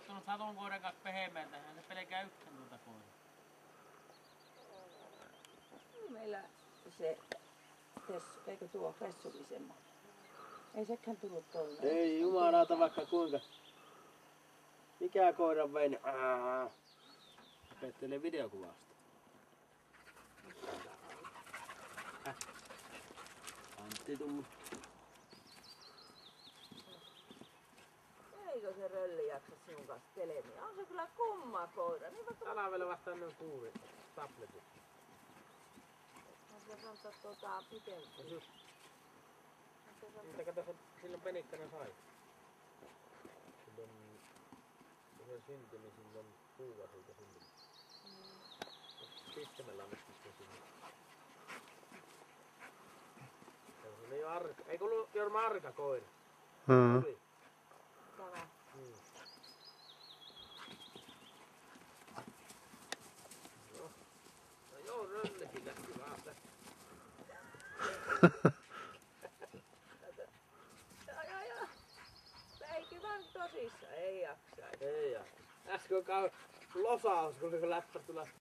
kattonut satun koiran kanssa pehmeältä, hän se pelkää yksin tuota koiraa. Meillä se, eikö tuo Ressukin semmoinen? Ei sekään tullut tolleen. Ei jumalauta vaikka kuinka. Mikä koiran vei, niin pettelee videokuvasta. Antti tullut. Eikö se Rölli jaksa sinun kanssa telemiä? On se kyllä kumma koira. Niin vaikka... Talvella vasta noin kuuri tabletit. Mä sanotaan pitempi. Mutta kato, silloin Penikkanen sai. Silloin, kun se syntyi, niin silloin kuuva siitä syntyi. Pistämällä annettiin sitä sinne. Se oli jo arka. Eikö ollut Jorma arka koira? Oli. Tämä. No joo, Röllikin lähti vaan tästä. Eikö vaan tosissaan? Ei jaksa. Ei jaksa. Äsken losaus, kun se läppä tulla